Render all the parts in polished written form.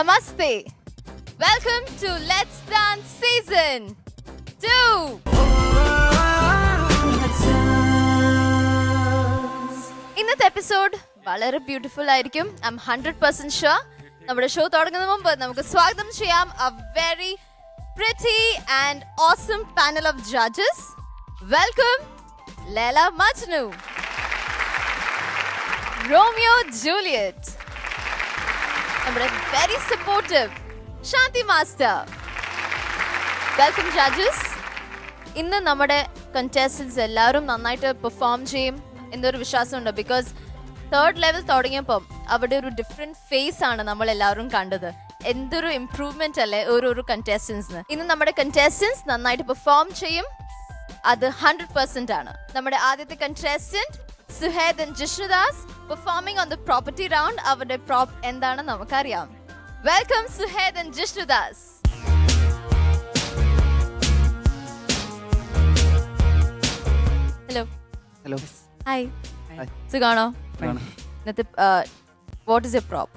Namaste. Welcome to Let's Dance Season 2. ഇന്നത്തെ episode വളരെ beautiful ആയിരിക്കും. I M 100% sure. നമ്മുടെ ഷോ തുടങ്ങുന്നതിന് മുമ്പ് നമുക്ക് സ്വാഗതം ചെയ്യാം a very pretty and awesome panel of judges. Welcome Laila Majnu, Romeo Juliet, നമ്മുടെ very supportive Shanti Master. Welcome judges. ഇന്ന് നമ്മുടെ contestants എല്ലാവരും നന്നായിട്ട് പെർഫോം ചെയ്യും എന്നൊരു വിശ്വാസമുണ്ട്. ബിക്കോസ് തേർഡ് ലെവൽ തുടങ്ങിയപ്പം അവിടെ ഒരു ഡിഫറെന്റ് ഫേസ് ആണ് നമ്മൾ എല്ലാവരും കണ്ടത്. എന്തൊരു ഇംപ്രൂവ്മെന്റ് അല്ലേ ഓരോരോ കണ്ടസ്റ്റൻസിന്. ഇന്ന് നമ്മുടെ കണ്ടസ്റ്റൻസ് നന്നായിട്ട് പെർഫോം ചെയ്യും, അത് 100% ആണ്. നമ്മുടെ ആദ്യത്തെ contestant Suhed and Jishnudas performing on the property round. അവരുടെ പ്രോപ്പ് എന്താണെന്ന് നമുക്കറിയാം. Welcome Suhed and Jishnudas. Hello. Hello. Hi. സുഖാണോ? ഇന്നത്തെ what is your prop?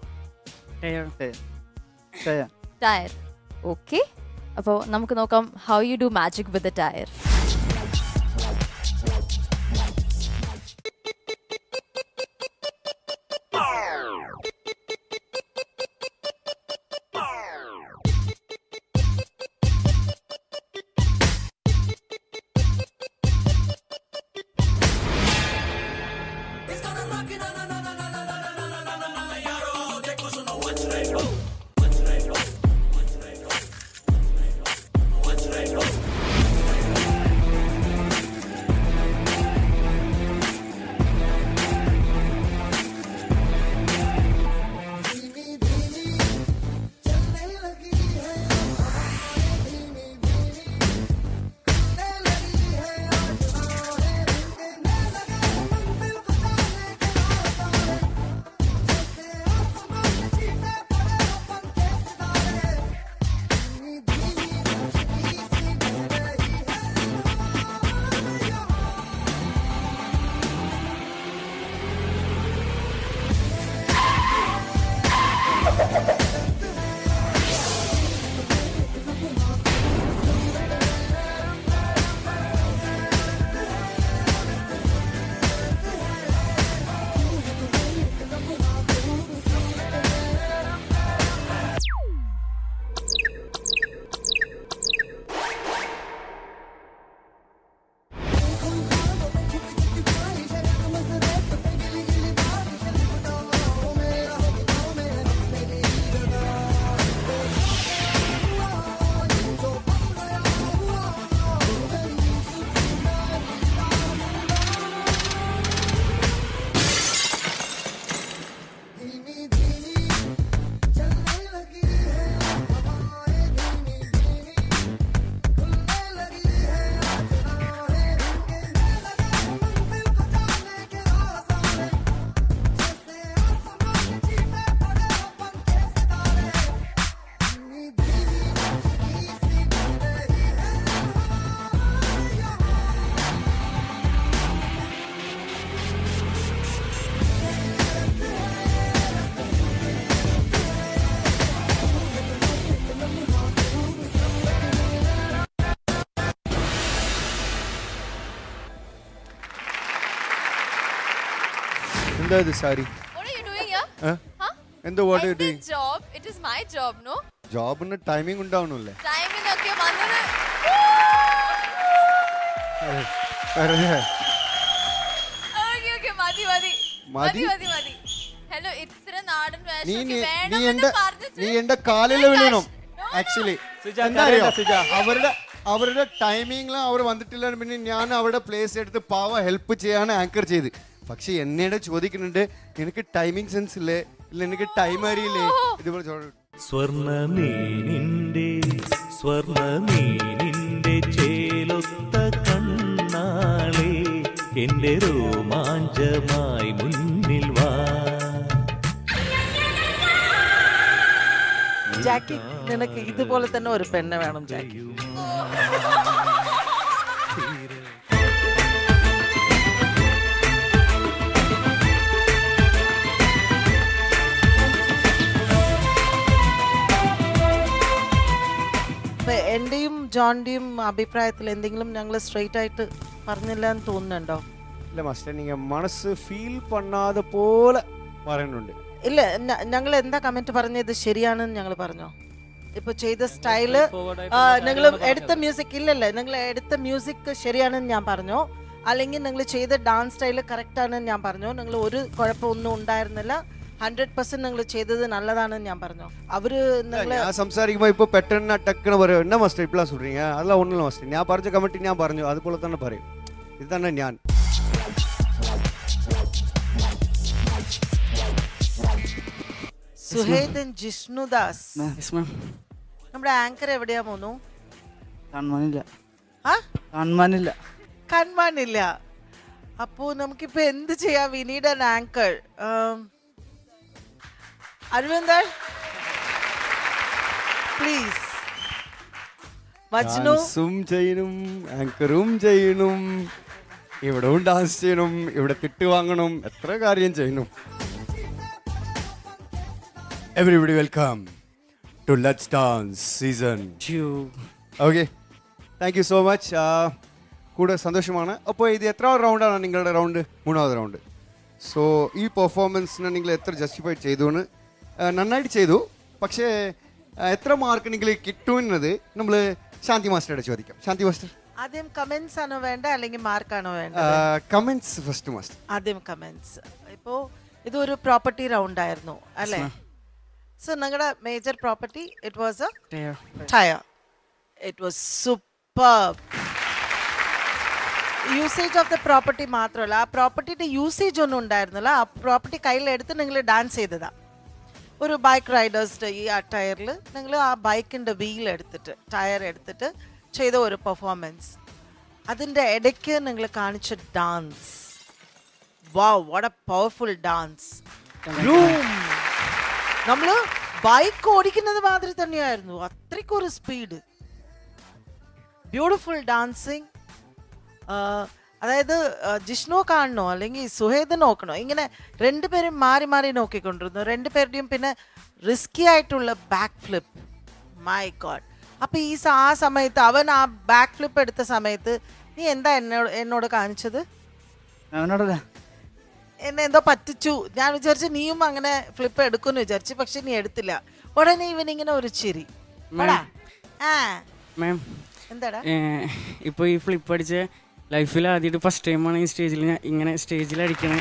Tyre. Okay, അപ്പോൾ നമുക്ക് നോക്കാം how you do magic with the tyre. എന്താ ഇത് sari? What are you doing here? Huh? എന്താ what are you doing? Job. It is my job, no? ജോബിന് timing ഉണ്ടാവണല്ലേ? ടൈമിനൊക്കെ വന്നത്. Okay, മതി. Hello, ഇത്ര നാടൻ വേഷമൊക്കെ വേണമെന്ന് പറഞ്ഞിട്ട് നീ എന്റെ കാലിൽ വീഴണം. ആക്ച്വലി അവരുടെ ടൈമിംഗിലും അവർ വന്നിട്ടില്ല. പിന്നെ ഞാൻ അവരുടെ പ്ലേസ് എടുത്ത് പാവ ഹെൽപ്പ് ചെയ്യാൻ ആങ്കർ ചെയ്ത്. പക്ഷെ എന്നോട് ചോദിക്കുന്നുണ്ട്, എനിക്ക് ടൈമിംഗ് സെൻസ് ഇല്ലേ, ഇല്ല എനിക്ക് ടൈം അറിയില്ലേ, ഇതുപോലെ സ്വർണ്ണമീനിന്റെ ചേലൊത്ത കണ്ണാളെ എന്റെ രോമാഞ്ചമായി മുന്നിൽ വാ. ജാക്കി, നിനക്ക് ഇതുപോലെ തന്നെ ഒരു പെണ്ണ് വേണം ജാക്കി. അപ്പൊ എന്റെയും ജോണിന്റെയും അഭിപ്രായത്തിൽ എന്തെങ്കിലും ഞങ്ങൾ സ്ട്രെയിറ്റ് ആയിട്ട് പറഞ്ഞില്ല എന്ന് തോന്നുന്നുണ്ടോ? ഇല്ല മാസ്റ്റർ, നീங்க മനസ്സ് ഫീൽ பண்ணாத പോലെ പറയുന്നുണ്ട്. ഇല്ല, ഞങ്ങൾ എന്താ കമന്റ് പറഞ്ഞത് ശരിയാണെന്ന് ഞങ്ങൾ പറഞ്ഞോ? ഇപ്പൊ ചെയ്ത സ്റ്റൈല് നിങ്ങൾ എടുത്ത മ്യൂസിക് ഇല്ലല്ലേ, നിങ്ങൾ എടുത്ത മ്യൂസിക് ശരിയാണെന്ന് ഞാൻ പറഞ്ഞോ? അല്ലെങ്കിൽ നിങ്ങൾ ചെയ്ത ഡാൻസ് സ്റ്റൈല് കറക്റ്റ് ആണെന്ന് ഞാൻ പറഞ്ഞോ? നിങ്ങൾ ഒരു കുഴപ്പമൊന്നും ഉണ്ടായിരുന്നില്ല, 100% നിങ്ങൾ ചെയ്തത് നല്ലതാണെന്ന് ഞാൻ പറഞ്ഞു. അവര് ഞാൻ സംസാരിക്കുമ്പോ ഇപ്പൊ പെട്ടെന്ന് ടക്കണ് പറയും, എന്നാ മാസ്റ്റർ ഇപ്പളാ சொல்றீங்க? அதெல்லாம் ஒண்ணும் இல்ல மாஸ்டர், ഞാൻ പറഞ്ഞ കമന്റ് ഞാൻ പറഞ്ഞു, അതുപോലെ തന്നെ പറയും. ഇത് തന്നെ ഞാൻ. സുഹൈദൻ ജിഷ്ണുദാസ് നമ്മുടെ ആങ്കർ എവിടെയാ മോനു? കാണാനില്ല. അപ്പോ നമുക്കിപ്പോ എന്ത് ചെയ്യാം? We need an anchor. Arvinder please. Majnu ചെയ്യണം, ആങ്കറും ചെയ്യണം, ഇവിടവും ഡാൻസ് ചെയ്യണം, ഇവിടെ തിട്ട് വാങ്ങണം, എത്ര കാര്യം ചെയ്യണം. Everybody welcome to Let's Dance Season 2. Okay, thank you so much. കൂടെ സന്തോഷമാണ്. അപ്പോൾ ഇത് എത്ര റൗണ്ടാണ് നിങ്ങളുടെ റൗണ്ട്? 3ാമത് റൗണ്ട്. സോ ഈ പെർഫോമൻസിനെ നിങ്ങൾ എത്ര ജസ്റ്റിഫൈ ചെയ്തു? നന്നായിട്ട് ചെയ്തു. പക്ഷേ എത്ര മാർക്ക് നിങ്ങൾ കിട്ടുമെന്നത് നമ്മൾ ശാന്തി മാസ്റ്ററുടെ ചോദിക്കാം. ശാന്തി മാസ്റ്റർ, ആദ്യം കമന്റ്സ് ആണോ വേണ്ട അല്ലെങ്കിൽ മാർക്കാണോ വേണ്ട? Comments first master. ആദ്യം കമന്റ്സ്. ഇപ്പോ ഇതൊരു പ്രോപ്പർട്ടി റൗണ്ട് ആയിരുന്നു അല്ലേ? സോ നിങ്ങളുടെ major property it was a tyre. It was superb. Usage of the property മാത്രമല്ല, ആ പ്രോപ്പർട്ടിയുടെ യൂസേജ് ഒന്നും ഉണ്ടായിരുന്നില്ല. ആ പ്രോപ്പർട്ടി കയ്യിലെടുത്ത് നിങ്ങൾ ഡാൻസ് ചെയ്തതാ. ഒരു ബൈക്ക് റൈഡേഴ്സിൻ്റെ ഈ ആ ടയറിൽ നിങ്ങൾ ആ ബൈക്കിൻ്റെ വീൽ എടുത്തിട്ട് ടയർ എടുത്തിട്ട് ചെയ്ത ഒരു പെർഫോമൻസ്. അതിൻ്റെ ഇടയ്ക്ക് നിങ്ങൾ കാണിച്ച dance, wow, what A powerful dance. നമ്മൾ ബൈക്ക് ഓടിക്കുന്നത് മാതിരി തന്നെയായിരുന്നു, അത്രയ്ക്കൊരു സ്പീഡ്. Beautiful dancing. അതായത് ജിഷ്ണു കാണണോ അല്ലെങ്കിൽ സുഹേദ് നോക്കണോ? ഇങ്ങനെ രണ്ടുപേരും മാറി മാറി നോക്കിക്കൊണ്ടിരുന്നു, രണ്ടുപേരുടെയും. പിന്നെ റിസ്കി ആയിട്ടുള്ള ബാക്ക് ഫ്ലിപ്പ്, മൈ ഗോഡ്. അപ്പൊ ആ സമയത്ത് അവൻ ആ ബാക്ക് ഫ്ലിപ്പ് എടുത്ത സമയത്ത് നീ എന്താ എന്നോട് കാണിച്ചത്? എന്നെ എന്തോ പറ്റിച്ചു. ഞാൻ വിചാരിച്ചു നീയും അങ്ങനെ ഫ്ലിപ്പ് എടുക്കുമെന്ന് വിചാരിച്ചു, പക്ഷെ നീ എടുത്തില്ല. ഉടനെ ഇവനിങ്ങനെ ഒരു ചിരി. എന്താടാ ഇപ്പൊ ഈ ഫ്ലിപ്പ് അടിച്ച ലൈഫിൽ ആദ്യമായിട്ട് ഫസ്റ്റ് ടൈമാണ് ഈ സ്റ്റേജിൽ ഇങ്ങനെ സ്റ്റേജിൽ അടിക്കണേ.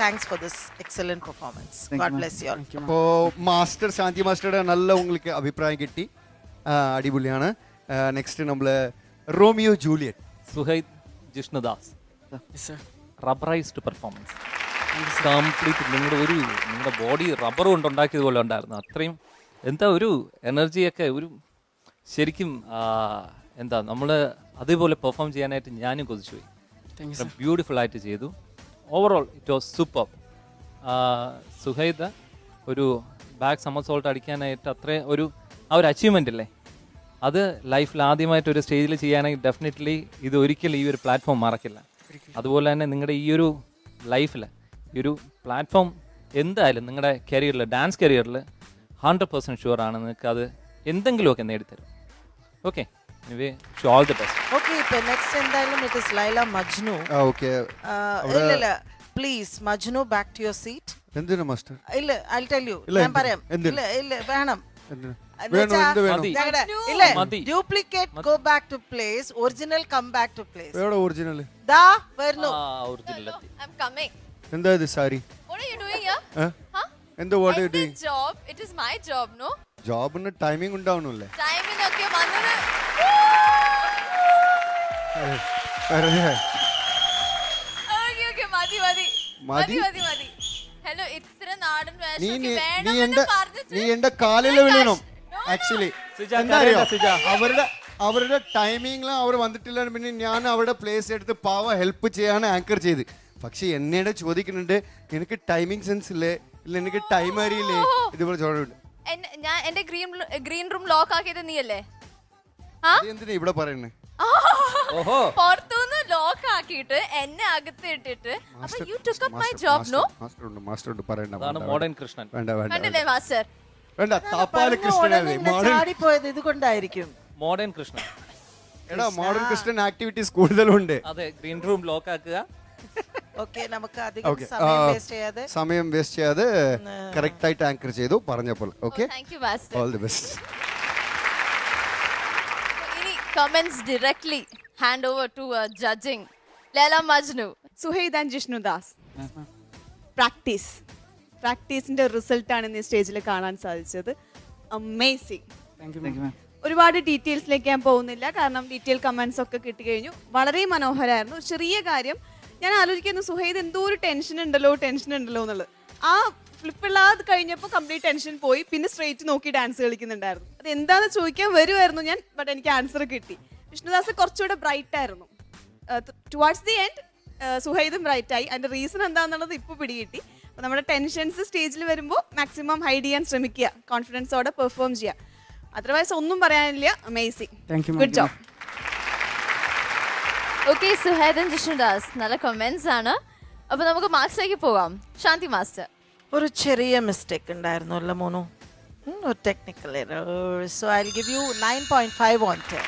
Thanks for this excellent performance. God bless you. അപ്പോ മാസ്റ്റർ ശാന്തി മാസ്റ്ററുടെ നല്ല உங்களுக்கு അഭിപ്രായം കിട്ടി, അടിപൊളിയാണ്. നെക്സ്റ്റ് നമ്മള് Romeo Juliet. Suhaid Jishnudas, rubberised performance complete. നിങ്ങളുടെ ബോഡി റബ്ബർ കൊണ്ടുണ്ടാക്കിയത് പോലെ ഉണ്ടായിരുന്നു. അത്രയും എന്താ ഒരു എനർജിയൊക്കെ, ഒരു ശരിക്കും എന്താ നമ്മൾ അതേപോലെ പെർഫോം ചെയ്യാനായിട്ട് ഞാനും കൊതിച്ചു പോയി. ബ്യൂട്ടിഫുൾ ആയിട്ട് ചെയ്തു. Overall it was super. സുഹൈദ് ഒരു ബാക്ക് സമസോൾട്ട് അടിക്കാനായിട്ട് അത്രയും ആ ഒരു അച്ചീവ്മെൻ്റ് അല്ലേ, അത് ലൈഫിൽ ആദ്യമായിട്ട് ഒരു സ്റ്റേജിൽ ചെയ്യാനായിട്ട് ഡെഫിനറ്റ്ലി ഇത് ഒരിക്കലും ഈ ഒരു പ്ലാറ്റ്ഫോം മറക്കില്ല. അതുപോലെ തന്നെ നിങ്ങളുടെ ഈ ഒരു ലൈഫിൽ ഈ ഒരു പ്ലാറ്റ്ഫോം എന്തായാലും നിങ്ങളുടെ കരിയറിൽ, ഡാൻസ് കരിയറിൽ 100% ഷുവറാണ് നിങ്ങൾക്ക് അത് എന്തെങ്കിലുമൊക്കെ നേടിത്തരും. Okay, all the best. Okay, ഇപ്പൊ നെക്സ്റ്റ് എന്തായാലും it is Laila Majnu. Okay, ഇല്ല please Majnu back to your seat. എന്തിനാ മാസ്റ്റർ? ഇല്ല, ഐ വിൽ ടെൽ യു. ഞാൻ പറയാം. ഇല്ല വേണം. Duplicate go back to place, original come back to place. എവിടെ ഒറിജിനൽ? ദാ വരുന്നു. I'm coming. എന്താ ഇത് sari? What are you doing here? എന്താ what are you doing? Job. It is my job, no? ജോബിന് ടൈമിംഗ് ഉണ്ടാവണല്ലേ? ടൈമിനൊക്കെ വന്നത്. Okay, മതി. ഹലോ, ഇത്ര നാടൻ വേഷം നീ എന്റെ കാലിൽ വീഴണം. ആക്ച്വലി അവരുടെ ടൈമിംഗിലും അവർ വന്നിട്ടില്ല. പിന്നെ ഞാൻ അവരുടെ പ്ലേസ് എടുത്ത് പാവ ഹെൽപ്പ് ചെയ്യാൻ ആങ്കർ ചെയ്ത്. പക്ഷെ എന്നോട് ചോദിക്കുന്നുണ്ട്, എനിക്ക് ടൈമിംഗ് സെൻസ് ഇല്ലേ, ഇല്ല എനിക്ക് ടൈം അറിയില്ലേ, ഇതുപോലെ ചോദിക്കുന്നുണ്ട്. ഞാൻ എന്റെ ഗ്രീൻ റൂം ലോക്ക് ആക്കിയത് നീയല്ലേ? എന്തിനാ ഇവിടെ പറയുന്നത്? പുറത്തുനിന്ന് ലോക്ക് ആക്കിയിട്ട് എന്നെ അകത്ത് ഇട്ടിട്ട് you took up my job. No master പറയണ്ട. മോഡേൺ കൃഷ്ണൻ കണ്ടില്ലേ മാസ്റ്റർ? വേണ്ട തപ്പാല് കൃഷ്ണനാണ് മോഡേൺ. ചാടിപ്പോയത് ഇതുകൊണ്ടായിരിക്കും. മോഡേൺ കൃഷ്ണ. എടാ മോഡേൺ ക്രിസ്ത്യൻ ആക്ടിവിറ്റീസ് കൂടുതലുണ്ട്. അതെ, ഗ്രീൻ റൂം ലോക്ക് ആക്കുക. ഓക്കെ, നമുക്ക് അധികം സമയം വേസ്റ്റ് ചെയ്യാതെ കറക്റ്റ് ആയിട്ട് ആങ്കർ ചെയ്തു പറഞ്ഞപ്പോൾ. Okay, thank you master. All the best. ഇനി comments directly hand over to judging. Laila Majnu. Suhaid and Jishnudas. പ്രാക്ടീസിന്റെ റിസൾട്ടാണ് ഇന്ന് സ്റ്റേജിൽ കാണാൻ സാധിച്ചത്. അമേസിങ്. ഒരുപാട് ഡീറ്റെയിൽസിലേക്ക് ഞാൻ പോകുന്നില്ല, കാരണം ഡീറ്റെയിൽ കമന്റ്സ് ഒക്കെ കിട്ടിക്കഴിഞ്ഞു. വളരെ മനോഹരമായിരുന്നു. ചെറിയ കാര്യം ഞാൻ ആലോചിക്കുന്നു, സുഹൈദ് എന്തോ ഒരു ടെൻഷൻ ഉണ്ടല്ലോ എന്നുള്ളത്. ആ ഫ്ലിപ്പില്ലാതെ കഴിഞ്ഞപ്പോൾ കംപ്ലീറ്റ് ടെൻഷൻ പോയി. പിന്നെ സ്ട്രെയിറ്റ് നോക്കി ഡാൻസ് കളിക്കുന്നുണ്ടായിരുന്നു. അത് എന്താണെന്ന് ചോദിക്കാൻ വരുമായിരുന്നു ഞാൻ, ബട്ട് എനിക്ക് ആൻസർ കിട്ടി. വിഷ്ണുദാസ് കുറച്ചുകൂടെ ബ്രൈറ്റ് ആയിരുന്നു. ടുവാർഡ്സ് ദി എൻഡ് സുഹൈദും ബ്രൈറ്റ് ആയി. അതിന്റെ റീസൺ എന്താണെന്നുള്ളത് ഇപ്പോൾ പിടികിട്ടി. അപ്പോൾ നമ്മുടെ ടെൻഷൻസ് സ്റ്റേജിൽ വരുമ്പോൾ മാക്സിമം ഹൈഡ് ചെയ്യാൻ ശ്രമിക്കുക, കോൺഫിഡൻസോടെ പെർഫോം ചെയ്യുക. അതർവൈസ് ഒന്നും പറയാനില്ല. Amazing, good job. Okay, Suhaid and Jishnudas, നല്ല കമന്റ്സ് ആണ്. അപ്പൊ നമുക്ക് മാർക്സിലേക്ക് പോകാം. ശാന്തി മാസ്റ്റർ. ഒരു ചെറിയ മിസ്റ്റേക്ക് ഉണ്ടായിരുന്നു അല്ല മോനു, ഒരു technical error. So I will give you 9.5 on 10.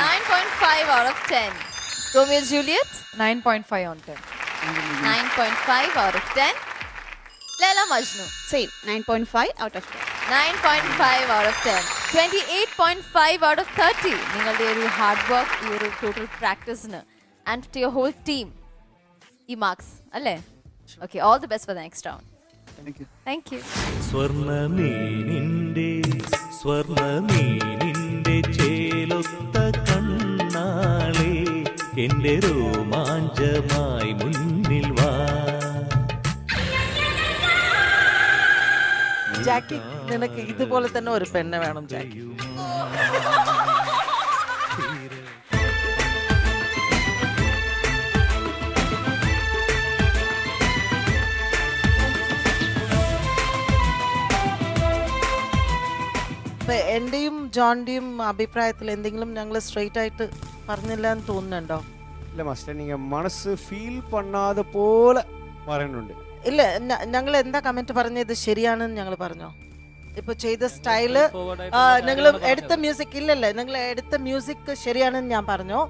9.5 out of 10. Romeo and Juliet. 9.5 on 10. 9.5 out of 10. Laila Majnu. Same, 9.5 out of 10. 9.5 out of 10. 28.5 out of 30. നിങ്ങളുടെ ഒരു ഹാർഡ് വർക്ക്, ഈ ഒരു ടോട്ടൽ പ്രാക്ടീസിന് and to your whole team ഈ marks അല്ലേ? Okay, all the best for the next round. Thank you. സ്വർണ്ണമീനിന്റെ ചേലൊത്ത കണ്ണാളെ എന്റെ രോമാഞ്ചമായി മുന്നിൽ വാ. ജാക്കി, നിനക്ക് ഇതുപോലെ തന്നെ ഒരു പെണ്ണ് വേണം ജാക്കി. എന്റെയും ജോണിന്റെയും അഭിപ്രായത്തിൽ എന്തെങ്കിലും ഞങ്ങൾ സ്ട്രെയിറ്റ് ആയിട്ട് പറഞ്ഞില്ല എന്ന് തോന്നുന്നുണ്ടോ? ഇല്ല മാസ്റ്റർ, നിങ്ങൾ മനസ്സ് ഫീൽ പണ്ണാതെ പോലെ പറയുന്നുണ്ട്. ഇല്ല, ഞങ്ങൾ എന്താ കമന്റ് പറഞ്ഞത് ശരിയാണെന്ന് ഞങ്ങൾ പറഞ്ഞോ? ഇപ്പൊ ചെയ്ത സ്റ്റൈല്, നിങ്ങൾ എടുത്ത മ്യൂസിക് ഇല്ലല്ലേ, നിങ്ങൾ എടുത്ത മ്യൂസിക് ശരിയാണെന്ന് ഞാൻ പറഞ്ഞോ?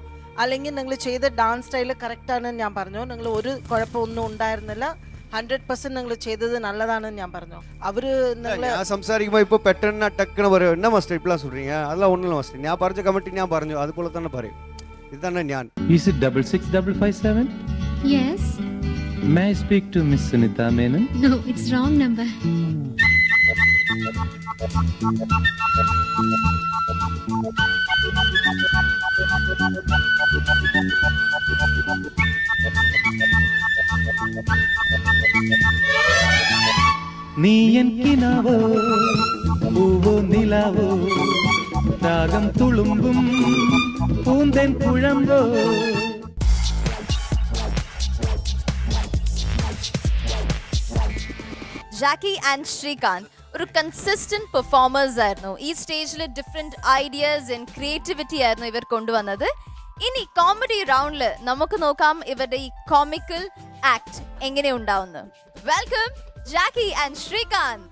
അല്ലെങ്കിൽ നിങ്ങൾ ചെയ്ത ഡാൻസ് സ്റ്റൈല് കറക്റ്റ് ആണെന്ന് ഞാൻ പറഞ്ഞോ? നിങ്ങൾ ഒരു കുഴപ്പമൊന്നും ഉണ്ടായിരുന്നില്ല, 100% നിങ്ങൾ ചെയ്തത് നല്ലതാണെന്ന് ഞാൻ പറഞ്ഞു. അവര് ഞാൻ സംസാരിക്കുമ്പോ ഇപ്പൊ പെട്ടെന്ന് ടക്കണ് പറയും, എന്നാ മാസ്റ്റർ ഇപ്പളാ சொல்றீங்க? அதெல்லாம் ஒண்ணும் இல்ல மாஸ்டர், ഞാൻ പറഞ്ഞ കമന്റ് ഞാൻ പറഞ്ഞു, അതുപോലെ തന്നെ പറയും. ഇതാണ് ഞാൻ. Is it 66557? Yes. May I speak to Miss Sunita Menon? No, it's wrong number. നീ എൻ കിനാവോ പൂവോ നിലാവോ രാഗം തുളുമ്പും പൂന്തൻ കുഴമ്പോ. ജാക്കി ആൻഡ് ശ്രീകാന്ത് ഒരു കൺസിസ്റ്റന്റ് പെർഫോമേഴ്സ് ആയിരുന്നു. ഈ സ്റ്റേജിൽ ഡിഫറെന്റ് ഐഡിയാസ് ആൻഡ് ക്രിയേറ്റിവിറ്റി ആയിരുന്നു ഇവർ കൊണ്ടുവന്നത്. ഇനി കോമഡി റൗണ്ടില് നമുക്ക് നോക്കാം ഇവരുടെ ഈ കോമിക്കൽ ആക്ട് എങ്ങനെ ഉണ്ടാവുന്നു. Welcome Jackie and Srikanth.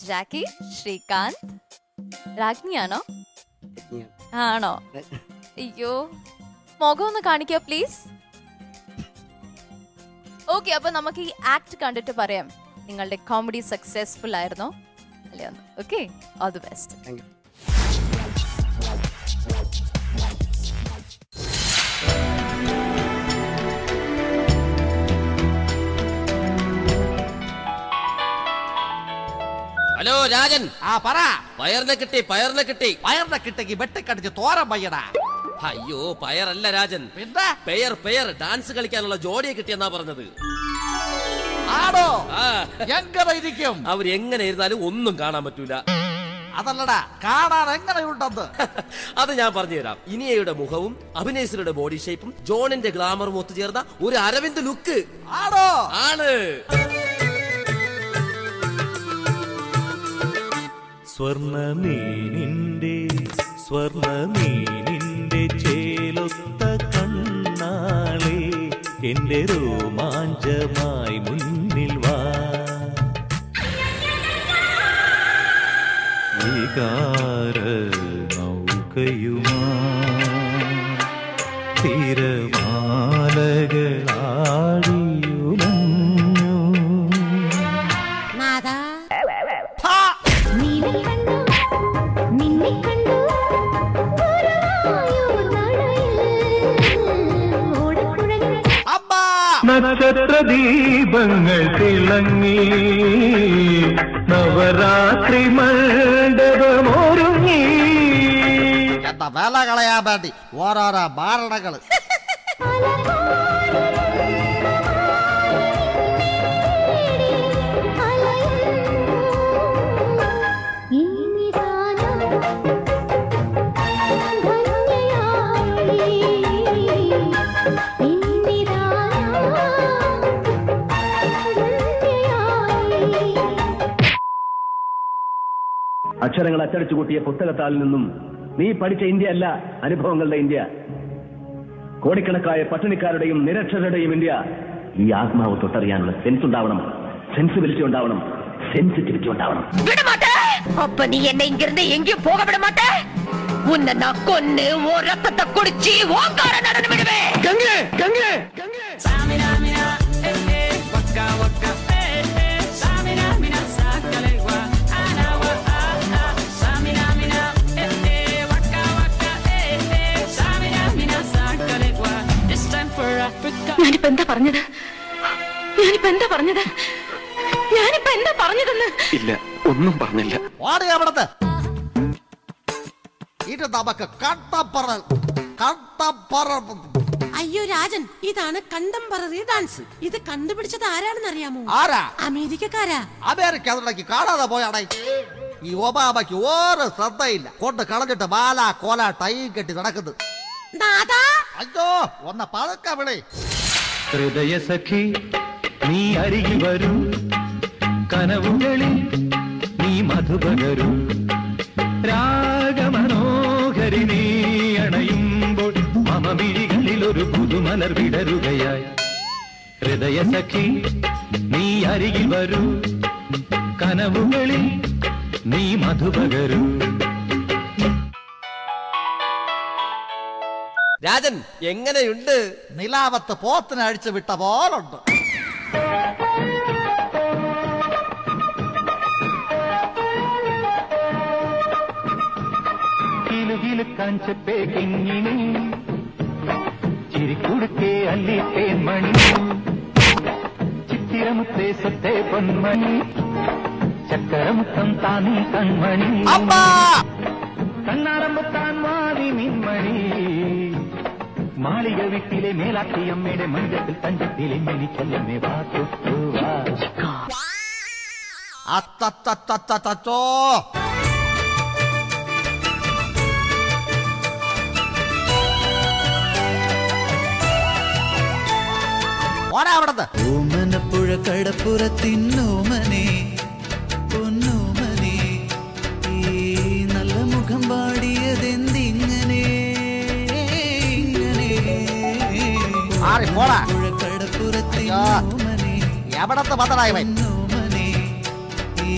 Jackie, Srikanth. രാജ്ഞിയാണോ? ആണോ? അയ്യോ, മുഖം ഒന്ന് കാണിക്കോ പ്ലീസ്. ഓക്കെ, അപ്പൊ നമുക്ക് ഈ ആക്ട് കണ്ടിട്ട് പറയാം നിങ്ങളുടെ കോമഡി സക്സസ്ഫുൾ ആയിരുന്നോ അല്ലയോ? Okay, all the best. Hello Rajan. ആ പറ. പയറിനെ കിട്ടി, പയറിനെ കിട്ടി. പയറിനെ കിട്ടി വെട്ടിക്കടിച്ച് തോരൻ പയ്യടാ. അയ്യോ, പയറല്ല രാജൻ, പിന്നെ പെയർ. പെയർ ഡാൻസ് കളിക്കാനുള്ള ജോഡിയെ കിട്ടിയെന്നാ പറഞ്ഞത്. ആണോ? എങ്ങനെ ഇരിക്കും? അവരെങ്ങനെ ഇരുന്നാലും ഒന്നും കാണാൻ പറ്റൂല. അതല്ലടാ, കാണാൻ എങ്ങനെയുണ്ടെന്ന് അത് ഞാൻ പറഞ്ഞുതരാം. ഇനിയയുടെ മുഖവും അഭിനേശ്വരുടെ ബോഡി ഷേപ്പും ജോണിന്റെ ഗ്ലാമറും ഒത്തുചേർന്ന ഒരു അരവിന്ദ് ലുക്ക്. ആണോ? ആണ്. സ്വർണ്ണമീനിന്റെ ചേലൊത്ത കണ്ണാളെ എന്റെ രോമാഞ്ചമായി മുന്നിൽ വാ. വികാര നൗകയുമാ തിരമാലകളാടിയുലഞ്ഞു. നക്ഷത്ര ദീപങ്ങൾ തിളങ്ങി നവരാത്രി മണ്ഡപമൊരുങ്ങി. എന്താ വേല കളയാൻ വേണ്ടി ഓരോരോ മാരണകള്. അക്ഷരങ്ങൾ അച്ചടിച്ചു കൂട്ടിയ പുസ്തകത്താൽ നിന്നും നീ പഠിച്ച ഇന്ത്യ അല്ല അനുഭവങ്ങളുടെ ഇന്ത്യ. കോടിക്കണക്കായ പട്ടിണിക്കാരുടെയും നിരക്ഷരരുടെയും ഇന്ത്യ. ഈ ആത്മാവ് തൊട്ടറിയാനുള്ള സെൻസ് ഉണ്ടാവണം, സെൻസിബിലിറ്റി ഉണ്ടാവണം, സെൻസിറ്റിവിറ്റി ഉണ്ടാവണം. அப்ப நீ என்ன இங்க இருந்து எங்கேயும் போக விட மாட்டே. உன்னை நான் கொன்னு ஓ ரத்தத்தை குடிச்சு ஓங்கார நடந்து விடுவேன். கங்கே கங்கே கங்கே சாமினா மினா ஏ வக்கா வக்கா ஏ சாமினா மினா சாக்கலைவா ஆனாவா ஆ சாமினா மினா ஏ வக்கா வக்கா ஏ சாமினா மினா சாக்கலைவா. This time for Africa. ഞാനിപ്പോ എന്താ പറഞ്ഞത്? ഇല്ല, ഒന്നും പറഞ്ഞില്ല. അവിടത്തെ ഇത് നമുക്ക് കണ്ടപ്പറ. അയ്യോ രാജൻ, ഇതാണ് കണ്ടംപററി ഡാൻസ്. ഇത് കണ്ടുപിടിച്ചത് ആരാണെന്ന് അറിയാമോ? ആരാ? അമേരിക്കക്കാരാ. അമേരിക്ക അതിലേക്ക് കാണാതെ പോയാണേ. ഈ ഒബാമയ്ക്ക് ഒരു ശ്രദ്ധയില്ല. കൊണ്ട് കളഞ്ഞിട്ട് മാല കോല ടൈ കെട്ടി നടക്കുന്നത്. അയ്യോ ഒന്ന് പതുക്കെ വിളി. ഹൃദയ സഖി നീ അരികിൽ വരൂ, കനവുകളിൽ നീ മധുപകരൂ. രാഗമനോഹരി നീ അണയുമ്പോൾ മമമിഴികളിൽ ഒരു പുതുമലർ വിടരുകയായി. ഹൃദയ സഖി നീ അരികിൽ വരൂ, കനവുകളിൽ നീ മധുപകരൂ. രാജൻ എങ്ങനെയുണ്ട്? നിലാവത്ത് പോത്തിനെ അഴിച്ചു വിട്ട പോലുണ്ട്. കാഞ്ചത്തെ കിങ്ങിണി ചിരിക്കുടുക്കെ അല്ലിത്തെ മണി ചിത്തിരമുത്തേ സത്തേ പൊന്മണി ചക്കരമുത്തം താനീ കൺമണി കണ്ണാറമ്പത്താൻ വാതി മിന്മണി മാളിക വീട്ടിലെ മേലാട്ടിയമ്മയുടെ മഞ്ചത്തിൽ തഞ്ചത്തിലെ മെനിക്കല്ലമ്മേ വാ. അത്തത്തത്തത്തോ ഓമനപ്പുഴ കടപ്പുറത്തിന്നോമനെ പൊന്നോമനെ ഈ നല്ല മുഖം പാടിയതെന്തിങ്ങനെ പുഴ കടപ്പുറത്തിന്നോമനെ പൊന്നോമനെ ഈ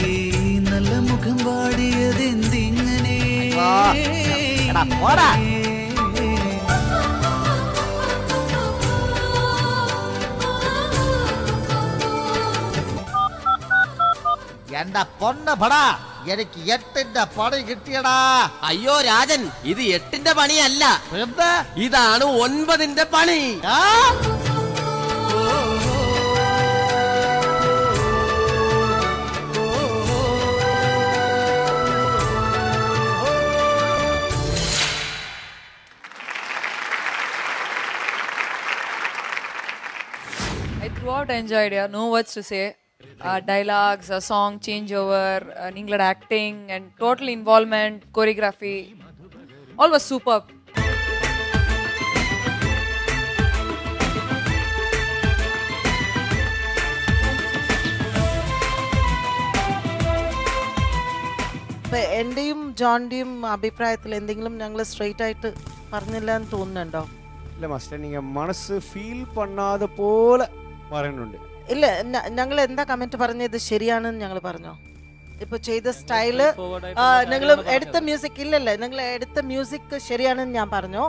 നല്ല മുഖം പാടിയതെന്തിങ്ങനെ എന്റെ പൊന്ന് പടാ, എനിക്ക് 8ന്റെ പണി കിട്ടിയടാ. അയ്യോ രാജൻ, ഇത് 8ന്റെ പണിയല്ല, ഇതാണ് 9ന്റെ പണി. I throughout enjoyed it. No words to say. Dialogues, a song changeover, England acting, and total involvement, choreography, all was superb. എന്റെയും ജോണിന്റെയും അഭിപ്രായത്തിൽ എന്തെങ്കിലും ഞങ്ങൾ സ്ട്രെയിറ്റ് ആയിട്ട് പറഞ്ഞില്ല എന്ന് തോന്നുന്നുണ്ടോ? ഇല്ല മാസ്റ്റർ നിങ്ങൾ മനസ്സ് ഫീൽ പണ്ണാതെ പോലെ പറയുന്നുണ്ട്. ഇല്ല ഞങ്ങൾ എന്താ കമന്റ് പറഞ്ഞത് ശരിയാണെന്ന് ഞങ്ങൾ പറഞ്ഞോ? ഇപ്പൊ ചെയ്ത സ്റ്റൈല് നിങ്ങൾ എടുത്ത മ്യൂസിക് ഇല്ലല്ലേ, നിങ്ങൾ എടുത്ത മ്യൂസിക് ശരിയാണെന്ന് ഞാൻ പറഞ്ഞോ?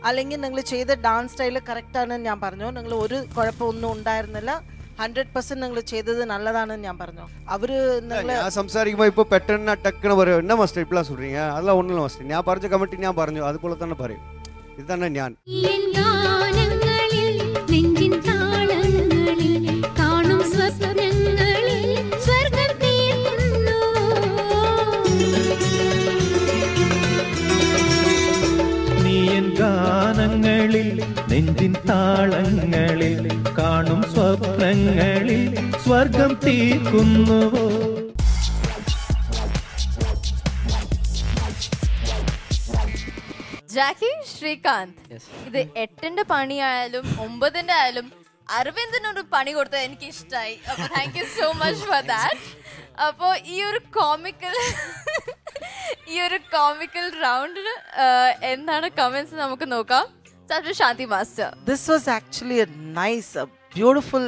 അല്ലെങ്കിൽ നിങ്ങൾ ചെയ്ത ഡാൻസ് സ്റ്റൈല് കറക്റ്റ് ആണെന്ന് ഞാൻ പറഞ്ഞോ? നിങ്ങൾ ഒരു കുഴപ്പമൊന്നും ഉണ്ടായിരുന്നില്ല, 100% നിങ്ങൾ ചെയ്തത് നല്ലതാണെന്ന് ഞാൻ പറഞ്ഞു. അവര് ഞാൻ സംസാരിക്കുമ്പോ ഇപ്പൊ പെട്ടെന്ന് ടക്കണ പറയോ എന്നാ മാസ്റ്റർ ഇപ്പളാ சொல்றீங்க? அதெல்லாம் ஒண்ணும் இல்ல மாஸ்டர். ഞാൻ പറഞ്ഞ കമന്റ് ഞാൻ പറഞ്ഞു അതുപോലെ തന്നെ പറയും. ഇത് തന്നെ ഞാൻ. ഗാനങ്ങളിൽ നെഞ്ചിൻ താളങ്ങളിൽ കാണും സ്വപ്നങ്ങളിൽ സ്വർഗം തീർക്കുന്നുവോ? ജാക്കി ശ്രീകാന്ത്, ഇത് 8ന്റെ പണിയായാലും 9ന്റെ ആയാലും അരവിന്ദനൊരു പണി കൊടുത്തത് എനിക്ക് ഇഷ്ടമായി. അപ്പൊ thank you so much for that. അപ്പോ ഈ ഒരു കോമിക്കൽ റൗണ്ടിന് എന്താണ് കമന്റ്സ് നമുക്ക് നോക്കാം. ശാന്തി master, this was actually a nice, a beautiful,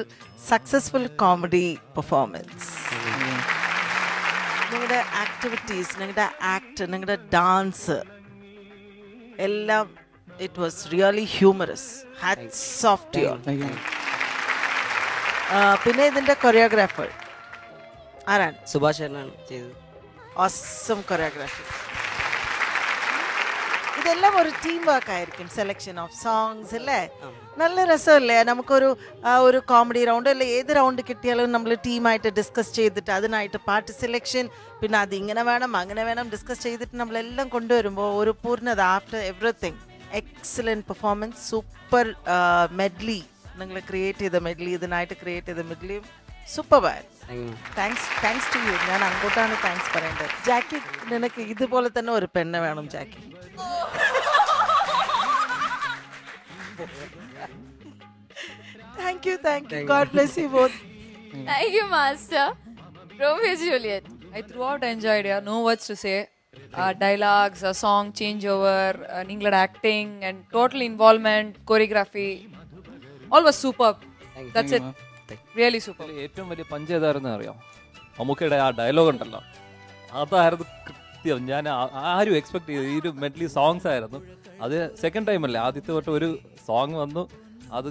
successful comedy performance. നിങ്ങളുടെ ആക്ടിവിറ്റീസ്, നിങ്ങളുടെ ആക്ട്, നിങ്ങളുടെ ഡാൻസ് എല്ലാം it was really humorous. Hats off to you. പിന്നെ ഇതിന്റെ കൊറിയോഗ്രാഫർ ആരാണ്? സുഭാഷ് ചേട്ടനാണ് ചെയ്തത്. awesome choreography. ഇതെല്ലാം ഒരു ടീം വർക്ക് ആയിരിക്കും. സെലക്ഷൻ ഓഫ് സോങ്സ് അല്ലേ, നല്ല രസമല്ലേ? നമുക്കൊരു ഒരു കോമഡി റൗണ്ട് അല്ലെ ഏത് റൗണ്ട് കിട്ടിയാലും നമ്മൾ ടീമായിട്ട് ഡിസ്കസ് ചെയ്തിട്ട് അതിനായിട്ട് പാട്ട് സെലക്ഷൻ, പിന്നെ അത് ഇങ്ങനെ വേണം അങ്ങനെ വേണം ഡിസ്കസ് ചെയ്തിട്ട് നമ്മളെല്ലാം കൊണ്ടുവരുമ്പോൾ ഒരു പൂർണ്ണത. After everything excellent performance, super medley നിങ്ങൾ ക്രിയേറ്റ് ചെയ്ത മെഡ്ലി, ഇതിനായിട്ട് ക്രിയേറ്റ് ചെയ്ത മെഡ്ലിയും സൂപ്പറായിരുന്നു. Thanks to you. ഞാൻ അങ്ങോട്ടാണ് താങ്ക്സ് പറയേണ്ടത്. ജാക്കി, നിനക്ക് ഇതുപോലെ തന്നെ ഒരു പെണ്ണ് വേണം ജാക്കി. Thank you. God bless you both. Thank you, Master. Romeo Juliet. I throughout enjoyed. Yeah, no words to say. Dialogues, a song changeover, English acting, and total involvement, choreography, all was superb. That's it. Really super. ഏറ്റവും വലിയ punch ഏതായിരുന്നു അറിയാം? മമ്മൂക്കയുടെ ആ dialogue ഉണ്ടല്ലോ, അതായിരുന്നു കൃത്യം. ഞാൻ ആരും എക്സ്പെക്ട് ചെയ്തു ഈ ഒരു മെഡ്ലി സോങ്സ് ആയിരുന്നു. അത് സെക്കൻഡ് ടൈം അല്ലേ, ആദ്യത്തെ തൊട്ട് ഒരു സോങ് വന്നു, അത്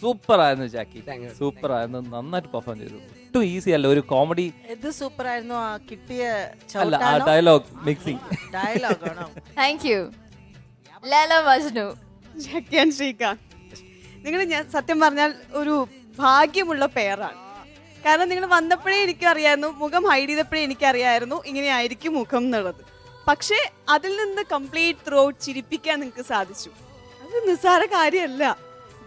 സൂപ്പർ ആയിരുന്നു. ജാക്കി സൂപ്പർ ആയിരുന്നു, നന്നായിട്ട് പെർഫോം ചെയ്തു. ഒട്ടും ഈസി അല്ല ഒരു കോമഡി. ഇത് സൂപ്പർ ആയിരുന്നു. ആ കിട്ടിയ അല്ല, ആ ഡയലോഗ് മിക്സിംഗ് ഡയലോഗ് ആണോ? Thank you. Lala Majnu. Jackie and Srikanth, നിങ്ങൾ ഞാൻ സത്യം പറഞ്ഞാൽ ഒരു ഭാഗ്യമുള്ള പെയറാണ്. കാരണം നിങ്ങൾ വന്നപ്പോഴേ എനിക്കറിയായിരുന്നു, മുഖം ഹൈഡ് ചെയ്തപ്പോഴേ എനിക്കറിയായിരുന്നു ഇങ്ങനെ ആയിരിക്കും മുഖം എന്നുള്ളത്. പക്ഷേ അതിൽ നിന്ന് കംപ്ലീറ്റ് ത്രൂ ഔട്ട് ചിരിപ്പിക്കാൻ നിങ്ങൾക്ക് സാധിച്ചു. അത് നിസ്സാര കാര്യമല്ല.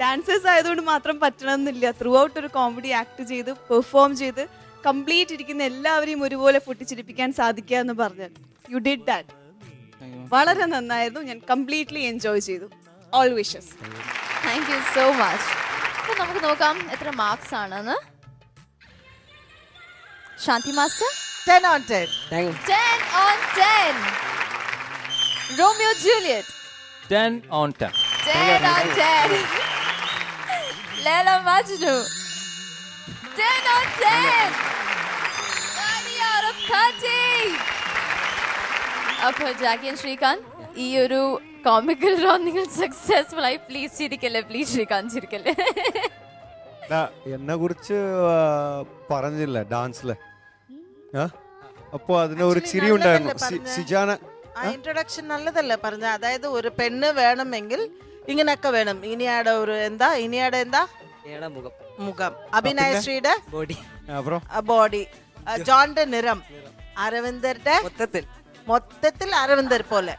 ഡാൻസേഴ്സ് ആയതുകൊണ്ട് മാത്രം പറ്റണമെന്നില്ല. ത്രൂ ഔട്ട് ഒരു കോമഡി ആക്ട് ചെയ്ത് പെർഫോം ചെയ്ത് കംപ്ലീറ്റ് ഇരിക്കുന്ന എല്ലാവരെയും ഒരുപോലെ പൊട്ടിച്ചിരിപ്പിക്കാൻ സാധിക്കുക എന്ന് പറഞ്ഞാൽ യു ഡിഡ് ദാറ്റ്. വളരെ നന്നായിരുന്നു. ഞാൻ കംപ്ലീറ്റ്ലി എൻജോയ് ചെയ്തു. All wishes. Thank you so much. അപ്പൊ നമുക്ക് നോക്കാം എത്ര മാർക്സ് ആണെന്ന്. ശാന്തി master 10 on 10. 10 on 10. Romeo Juliet 10 on 10. 10 on 10. Laila Majnu 10 on 10. 30 out of 30. അപ്പോൾ ജാക്കി ആൻഡ് ശ്രീകാന്ത്, ഈ ഒരു കോമിക്കൽ റൗണ്ട് നിങ്ങൾ സക്സസ്ഫുൾ ആയി. പ്ലീസ് ചിരിക്കല്ലേ, പ്ലീസ് ശ്രീകാന്ത് ചിരിക്കല്ലേ. എന്നെ കുറിച്ച് പറഞ്ഞില്ല ഡാൻസിലെ, അപ്പൊ അതിന് ഒരു ചിരി ഉണ്ടായിരുന്നു. സിജാന ഇൻട്രൊഡക്ഷൻ നല്ലതല്ലേ പറഞ്ഞ? അതായത് ഒരു പെണ്ണ് വേണമെങ്കിൽ ഇങ്ങനെയൊക്കെ വേണം. ഇനിയാടെ ഒരു എന്താ മുഖം, അഭിനയശ്രീയുടെ ബോഡി, ജോണിന്റെ നിറം, അരവിന്ദന്റെ മൊത്തത്തിൽ അരവിന്ദർ പോലെ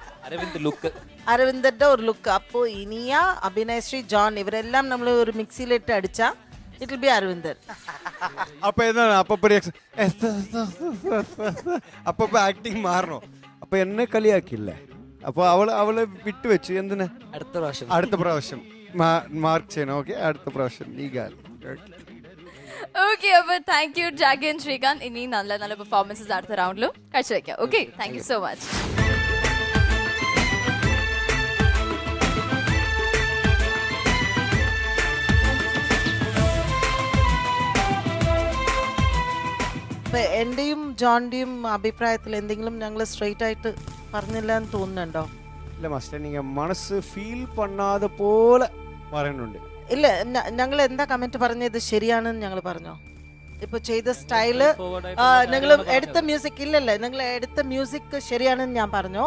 അരവിന്ദന്റെ ഒരു ലുക്ക്. അപ്പോ ഇനിയ അഭിനയശ്രീ ജോൺ ഇവരെല്ലാം നമ്മൾ ഒരു മിക്സിയിലിട്ട് അടിച്ചാ it will be അരവിന്ദർ. അപ്പൊ എന്താണ് അപ്പൊ ആക്ടിങ് മാറണോ? അപ്പൊ എന്നെ കളിയാക്കില്ലേ? അപ്പൊ അവളെ വിട്ടുവെച്ചു. എന്തിനാ? അടുത്ത പ്രാവശ്യം മാർക്ക് ചെയ്യണം. ഓക്കെ, അടുത്ത പ്രാവശ്യം ഈ കാര്യം. ഓക്കെ, അപ്പൊ thank you Jackie and Srikanth. ഇനി നല്ല നല്ല പെർഫോമൻസസ് അടുത്ത റൗണ്ടിലും കാഴ്ചവെക്കാം. Okay, thank you so much. അപ്പൊ എന്റെയും ജോണിന്റെയും അഭിപ്രായത്തിൽ എന്തെങ്കിലും ഞങ്ങൾ സ്ട്രെയിറ്റ് ആയിട്ട് പറഞ്ഞില്ല എന്ന് തോന്നുന്നുണ്ടോ? ഇല്ല മാസ്റ്റർ, നീங்க മനസ്സ് ഫീൽ பண்ணாத പോലെ പറയുന്നുണ്ട്. ഇല്ല, ഞങ്ങൾ എന്താ കമന്റ് പറഞ്ഞത് ശരിയാണെന്ന് ഞങ്ങൾ പറഞ്ഞോ? ഇപ്പൊ ചെയ്ത സ്റ്റൈല് നിങ്ങൾ എടുത്ത മ്യൂസിക് ഇല്ലല്ലേ, നിങ്ങൾ എടുത്ത മ്യൂസിക് ശരിയാണെന്ന് ഞാൻ പറഞ്ഞോ?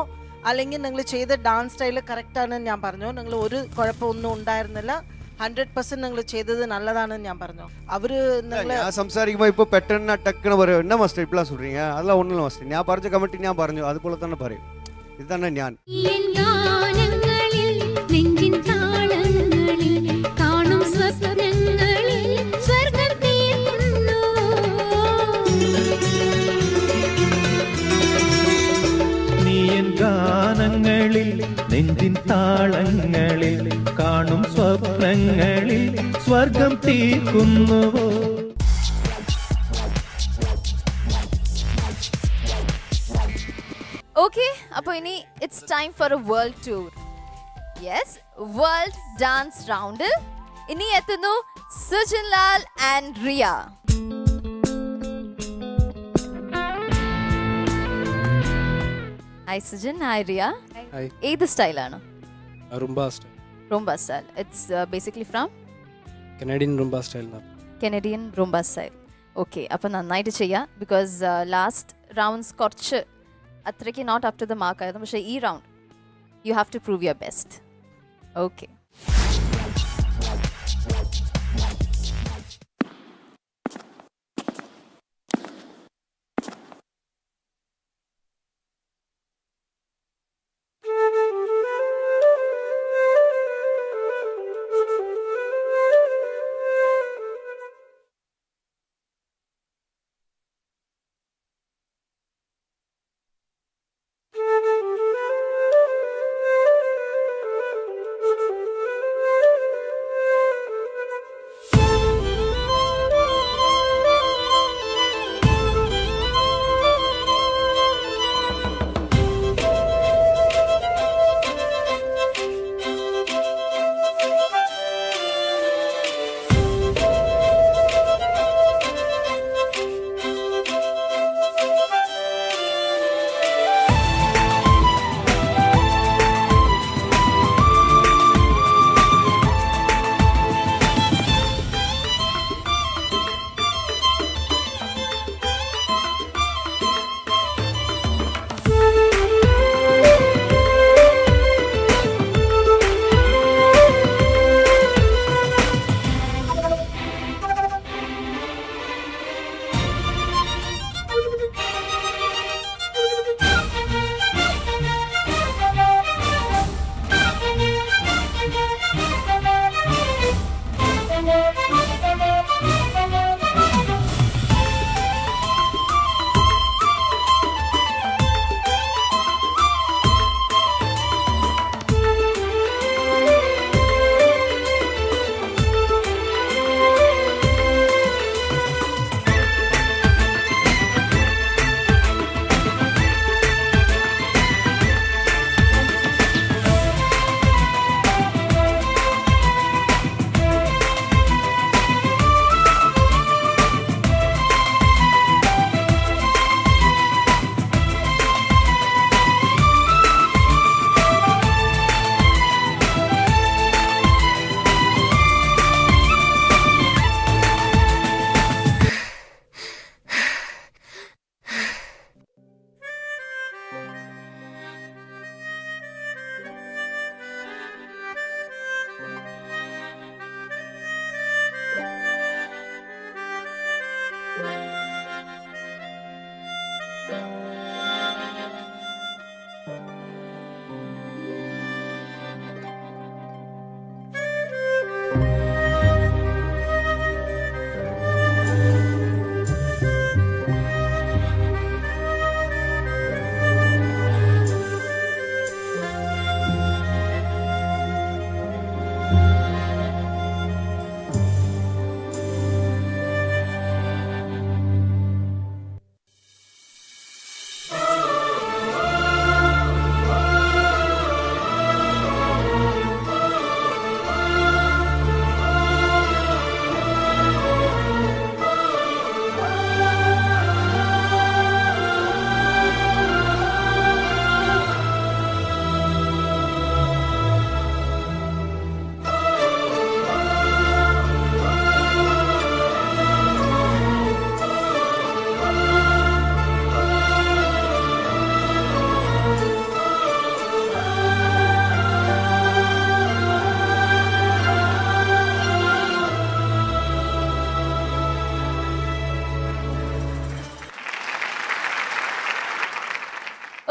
അല്ലെങ്കിൽ നിങ്ങൾ ചെയ്ത ഡാൻസ് സ്റ്റൈല് കറക്റ്റ് ആണെന്ന് ഞാൻ പറഞ്ഞോ? നിങ്ങൾ ഒരു കുഴപ്പമൊന്നും ഉണ്ടായിരുന്നില്ല, 100% നിങ്ങൾ ചെയ്തത് നല്ലതാണെന്ന് ഞാൻ പറഞ്ഞു. അവര് ഞാൻ സംസാരിക്കുമ്പോ ഇപ്പൊ പെട്ടെന്ന് ടക്കണ് പറയും, എന്നാ മാസ്റ്റർ ഇപ്പളാ சொல்றீங்க? அதெல்லாம் ஒண்ணும் இல்ல மாஸ்டர், ഞാൻ പറഞ്ഞ കമന്റ് ഞാൻ പറഞ്ഞു, അതുപോലെ തന്നെ പറയും. ഇത് തന്നെ ഞാൻ. ഗാനങ്ങളിൽ നെഞ്ചിൻ താളങ്ങളിൽ കാണും സ്വപ്നങ്ങളിൽ സ്വർഗം തീർക്കുന്നുവോ? Okay, അപ്പോൾ ഇനി it's time for a world tour. Yes, world dance round. ഇനി എത്തുന്നു Sujin Lal and Riya. Hi Sujan, hi Riya. Hi. ഏത് സ്റ്റൈലാണ്? Rumba style. Rumba style. It's basically from Canadian rumba style. Canadian rumba style. Okay, അപ്പോൾ നന്നായിട്ട് ചെയ്യാം. Because last rounds കുറച്ച് അത്രയ്ക്ക് not up to the mark ആയിരുന്നു. പക്ഷേ ഈ round you have to prove your best. Okay.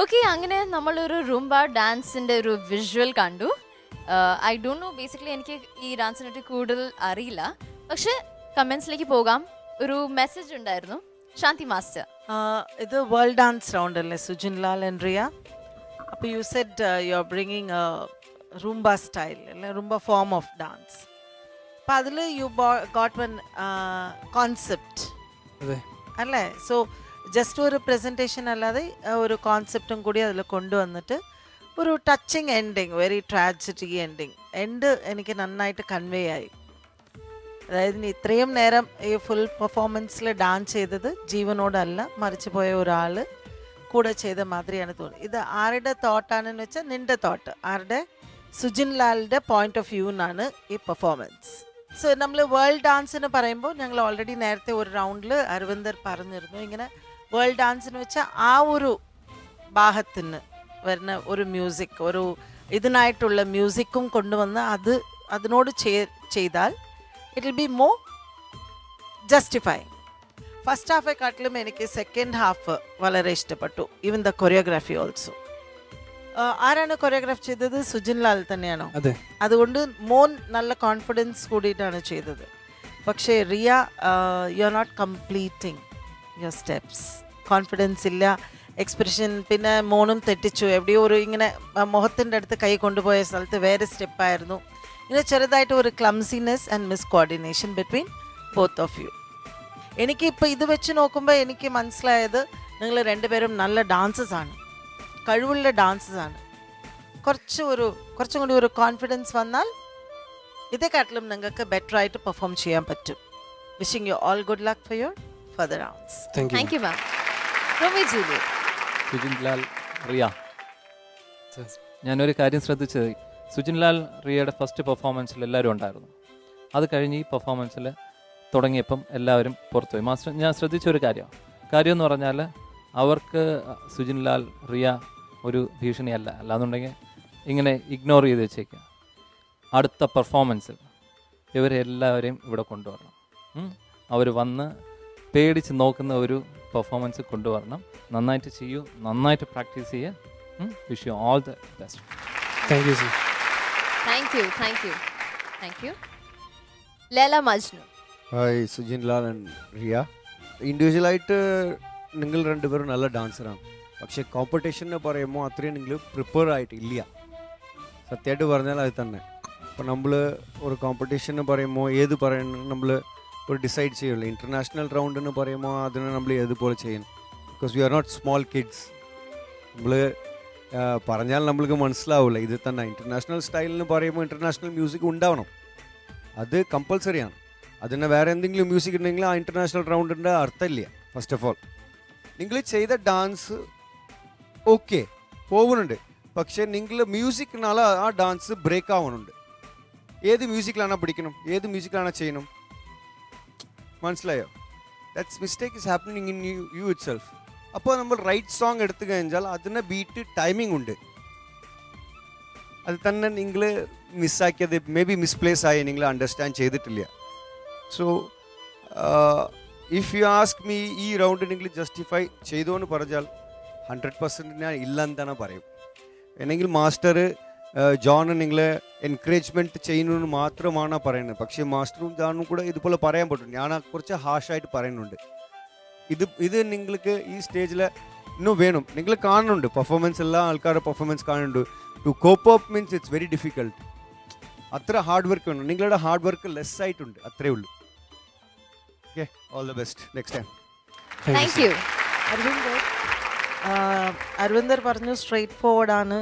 Okay, അങ്ങനെ നമ്മളൊരു റൂംബ ഡാൻസിൻ്റെ ഒരു വിഷ്വൽ കണ്ടു. ഐ ഡോണ്ട് നോ, ബേസിക്കലി എനിക്ക് ഈ ഡാൻസിനെ പറ്റി കൂടുതൽ അറിയില്ല. പക്ഷെ കമൻസിലേക്ക് പോകാം. ഒരു മെസ്സേജ് ഉണ്ടായിരുന്നു. ശാന്തി മാസ്റ്റർ, ഇത് വേൾഡ് ഡാൻസ് റൗണ്ട് അല്ലേ സുജിൻ ലാൽ ആൻഡ് റിയ? അപ്പോൾ you said you are bringing Roomba style അല്ലെ, റൂംബ ഫോം ഓഫ് ഡാൻസ്. അപ്പം അതിൽ യു ഗോട്ട് വൺ കോൺസെപ്റ്റ് അല്ലേ? സോ ജസ്റ്റ് ഒരു പ്രസൻറ്റേഷൻ അല്ലാതെ ഒരു കോൺസെപ്റ്റും കൂടി അതിൽ കൊണ്ടുവന്നിട്ട് ഒരു touching ending, very tragedy end എനിക്ക് നന്നായിട്ട് കൺവേ ആയി. അതായത് ഇത്രയും നേരം ഈ ഫുൾ പെർഫോമൻസിൽ ഡാൻസ് ചെയ്തത് ജീവനോടല്ല, മരിച്ചു പോയ ഒരാൾ കൂടെ ചെയ്ത മാതിരിയാണ് തോന്നുന്നത്. ഇത് ആരുടെ തോട്ടാണെന്ന് വെച്ചാൽ നിൻ്റെ തോട്ട്, ആരുടെ? സുജിൻ ലാലിൻ്റെ പോയിന്റ് ഓഫ് വ്യൂ എന്നാണ് ഈ പെർഫോമൻസ്. സോ നമ്മൾ വേൾഡ് ഡാൻസിന് പറയുമ്പോൾ ഞങ്ങൾ ഓൾറെഡി നേരത്തെ ഒരു റൗണ്ടിൽ അരവിന്ദർ പറഞ്ഞിരുന്നു, ഇങ്ങനെ വേൾഡ് ഡാൻസിന് വെച്ചാൽ ആ ഒരു ഭാഗത്തിന് വരുന്ന ഒരു മ്യൂസിക്, ഒരു ഇതിനായിട്ടുള്ള മ്യൂസിക്കും കൊണ്ടുവന്ന് അതിനോട് ചെയ്താൽ it will be more justifying. First ഹാഫെക്കാട്ടിലും എനിക്ക് സെക്കൻഡ് ഹാഫ് വളരെ ഇഷ്ടപ്പെട്ടു. Even the choreography also. ആരാണ് കൊറിയോഗ്രാഫ് ചെയ്തത്? സുജിൻ ലാൽ തന്നെയാണോ? അതുകൊണ്ട് മോൻ നല്ല കോൺഫിഡൻസ് കൂടിയിട്ടാണ് ചെയ്തത്. പക്ഷേ Riya, you are not completing your steps. Confidence ഇല്ല, എക്സ്പ്രഷൻ. പിന്നെ മോണും തെറ്റിച്ചു, എവിടെയോ ഒരു ഇങ്ങനെ മുഖത്തിൻ്റെ അടുത്ത് കൈ കൊണ്ടുപോയ സ്ഥലത്ത് വേറെ സ്റ്റെപ്പായിരുന്നു. ഇങ്ങനെ ചെറുതായിട്ട് ഒരു clumsiness and miscoordination between both of you. എനിക്കിപ്പോൾ ഇത് വെച്ച് നോക്കുമ്പോൾ എനിക്ക് മനസ്സിലായത് നിങ്ങൾ രണ്ടുപേരും നല്ല ഡാൻസസ് ആണ്, കഴിവുള്ള ഡാൻസസ് ആണ്. കുറച്ചും കൂടി ഒരു കോൺഫിഡൻസ് വന്നാൽ ഇതേക്കാട്ടിലും നിങ്ങൾക്ക് ബെറ്റർ ആയിട്ട് പെർഫോം ചെയ്യാൻ പറ്റും. Wishing you all good luck for your further rounds. Thank you ma'am. Sujin Lal, Riya, ഞാനൊരു കാര്യം ശ്രദ്ധിച്ചത്, സുജിൻ ലാൽ റിയയുടെ ഫസ്റ്റ് പെർഫോമൻസിൽ എല്ലാവരും ഉണ്ടായിരുന്നു. അത് കഴിഞ്ഞ് ഈ പെർഫോമൻസിൽ തുടങ്ങിയപ്പം എല്ലാവരും പുറത്തുപോയി. മാസ്റ്റർ, ഞാൻ ശ്രദ്ധിച്ചൊരു കാര്യം എന്ന് പറഞ്ഞാൽ അവർക്ക് സുജിൻ ലാൽ, റിയ ഒരു ഭീഷണിയല്ല. അല്ലാന്നുണ്ടെങ്കിൽ ഇങ്ങനെ ഇഗ്നോർ ചെയ്ത് വെച്ചേക്കുക. അടുത്ത പെർഫോമൻസിൽ ഇവരെ എല്ലാവരെയും ഇവിടെ കൊണ്ടുവരണം. അവർ വന്ന് പേടിച്ച് നോക്കുന്ന ഒരു പെർഫോമൻസ് കൊണ്ടുവരണം. നന്നായിട്ട് ചെയ്യൂ, നന്നായിട്ട് പ്രാക്ടീസ് ചെയ്യുക. Wish you all the best. Thank you sir. Thank you. Laila Majnu. Hi Sujin Lal and Riya. ഇൻഡിവിജ്വലായിട്ട് നിങ്ങൾ രണ്ടുപേരും നല്ല ഡാൻസറാണ്. പക്ഷേ കോമ്പറ്റീഷൻ എന്ന് പറയുമ്പോൾ അത്രയും നിങ്ങൾ പ്രിപ്പയർ ആയിട്ട് ഇല്ല. സത്യമായിട്ട് പറഞ്ഞാൽ അത് തന്നെ. അപ്പോൾ നമ്മൾ ഒരു കോമ്പറ്റീഷൻ എന്ന് പറയുമ്പോൾ ഏത് പറയണം നമ്മൾ ഒരു ഡിസൈഡ് ചെയ്യുള്ളൂ. ഇൻ്റർനാഷണൽ റൗണ്ട് എന്ന് പറയുമ്പോൾ അതിനെ നമ്മൾ ഏതുപോലെ ചെയ്യണം. Because we are not small kids. നമ്മൾ പറഞ്ഞാൽ നമ്മൾക്ക് മനസ്സിലാവില്ല. ഇത് തന്നെ ഇൻ്റർനാഷണൽ സ്റ്റൈലിന് പറയുമ്പോൾ ഇൻ്റർനാഷണൽ മ്യൂസിക് ഉണ്ടാവണം, അത് കമ്പൾസറിയാണ്. അതിന് വേറെ എന്തെങ്കിലും മ്യൂസിക് ഉണ്ടെങ്കിൽ ആ ഇൻ്റർനാഷണൽ റൗണ്ടിൻ്റെ അർത്ഥമില്ല. ഫസ്റ്റ് ഓഫ് ഓൾ നിങ്ങൾ ചെയ്ത ഡാൻസ് ഓക്കെ പോകുന്നുണ്ട്, പക്ഷേ നിങ്ങൾ മ്യൂസിക്കിനാല ആ ഡാൻസ് ബ്രേക്ക് ആവുന്നുണ്ട്. ഏത് മ്യൂസിക്കിലാണ് പിടിക്കണം, ഏത് മ്യൂസിക്കിലാണ് ചെയ്യണം, മനസ്സിലായോ? That's mistake is happening in you it self. അപ്പോൾ നമ്മൾ റൈറ്റ് സോങ് എടുത്തു കഴിഞ്ഞാൽ അതിന് ബീറ്റ് ടൈമിംഗ് ഉണ്ട്. അത് തന്നെ നിങ്ങൾ മിസ്സാക്കിയത് മേ ബി മിസ്പ്ലേസ് ആയി, നിങ്ങൾ അണ്ടർസ്റ്റാൻഡ് ചെയ്തിട്ടില്ല. So if you ask me, ഈ റൗണ്ട് നിങ്ങൾ ജസ്റ്റിഫൈ ചെയ്തോ എന്ന് പറഞ്ഞാൽ 100% ഞാൻ ഇല്ലെന്ന് തന്നെ പറയും. വേണമെങ്കിൽ മാസ്റ്റർ ജോൺ നിങ്ങൾ എൻകറേജ്മെൻറ്റ് ചെയ്യുന്നതെന്ന് മാത്രമാണ് പറയുന്നത്. പക്ഷേ മാസ്റ്ററും ജോണും കൂടെ ഇതുപോലെ പറയാൻ പറ്റും. ഞാൻ കുറച്ച് ഹാഷായിട്ട് പറയുന്നുണ്ട്. ഇത് നിങ്ങൾക്ക് ഈ സ്റ്റേജിൽ இன்னும் வேணும். നിങ്ങൾ കാണുന്നുണ്ട് പെർഫോമൻസ്, എല്ലാ ആൾക്കാരുടെ പെർഫോമൻസ് കാണുന്നുണ്ട്. To cope up means it's very difficult. അത്ര ഹാർഡ് വർക്ക് വേണം. നിങ്ങളുടെ ഹാർഡ് വർക്ക് ലെസ് ആയിട്ടുണ്ട്, അത്രേ ഉള്ളൂ. Okay, all the best next time. Thank you. Aravindar പറഞ്ഞു സ്ട്രെയിറ്റ് ഫോർവേഡാണ്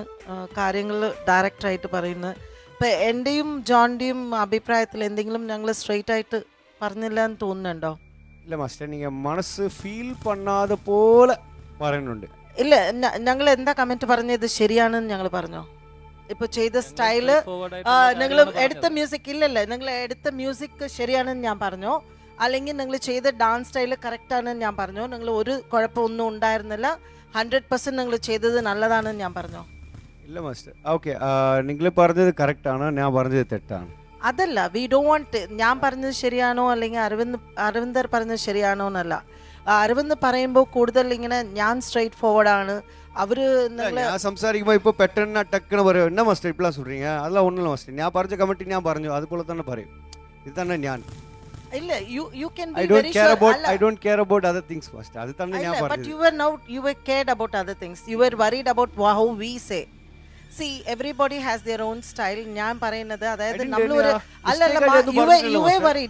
കാര്യങ്ങൾ ഡയറക്റ്റായിട്ട് പറയുന്നത്. ഇപ്പം എൻ്റെയും ജോണിൻ്റെയും അഭിപ്രായത്തിൽ എന്തെങ്കിലും ഞങ്ങൾ സ്ട്രെയിറ്റ് ആയിട്ട് പറഞ്ഞില്ല എന്ന് തോന്നുന്നുണ്ടോ? ഇല്ല മാസ്റ്റർ, നിങ്ങൾ മനസ്സ് ഫീൽ പണ്ണാതെ പോലെ പറയുന്നുണ്ട്. ഇല്ല, ഞങ്ങൾ എന്താ കമൻറ്റ് പറഞ്ഞത് ശരിയാണെന്ന് ഞങ്ങൾ പറഞ്ഞോ? ഇപ്പോൾ ചെയ്ത സ്റ്റൈല് നിങ്ങൾ എടുത്ത മ്യൂസിക് ഇല്ലല്ലേ, നിങ്ങൾ എടുത്ത മ്യൂസിക് ശരിയാണെന്ന് ഞാൻ പറഞ്ഞോ? അല്ലെങ്കിൽ നിങ്ങൾ ചെയ്ത ഡാൻസ് സ്റ്റൈല് കറക്റ്റാണെന്ന് ഞാൻ പറഞ്ഞോ? നിങ്ങൾ ഒരു കുഴപ്പമൊന്നും ഉണ്ടായിരുന്നില്ല, 100% നിങ്ങൾ ചെയ്തത് നല്ലതാണെന്ന് ഞാൻ പറഞ്ഞോ? ഇല്ല മാസ്റ്റർ. ഓക്കെ, നിങ്ങൾ പറഞ്ഞത് കറക്റ്റാണ്, ഞാൻ പറഞ്ഞത് തെറ്റാണ്. അതല്ല, വി ഡോണ്ട് വാണ്ട് ഞാൻ പറഞ്ഞത് ശരിയാണോ അല്ലെങ്കിൽ അരവിന്ദർ പറഞ്ഞത് ശരിയാണോ എന്നല്ല. അരവിന്ദ് പറയുമ്പോൾ കൂടുതൽ ഇങ്ങനെ ഞാൻ സ്ട്രെയിറ്റ് ഫോർവേഡാണ്, அவரு ഞാൻ സംസാരിക്കുമ്പോൾ ഇപ്പോൾ പെട്ടെന്ന് ടക്കെന്ന് പറയും എന്നാ മാസ്റ്റർ ഇപ്പോഴാണ് சொல்றீங்க அதெல்லாம் ஒன்றும் இல்லை മാസ്റ്റർ ഞാൻ പറഞ്ഞ കമന്റ് ഞാൻ പറഞ്ഞു അതുപോലെ തന്നെ പറയും ഇത് തന്നെ ഞാൻ இல்ல you can be I don't very care sure about I don't care about other things master அது തന്നെ ഞാൻ but പറഞ്ഞത് you were cared about other things. You were worried about how we say. See, everybody has their own style. ഞാൻ പറയുന്നത് അതായത് നമ്മൾ ഒരു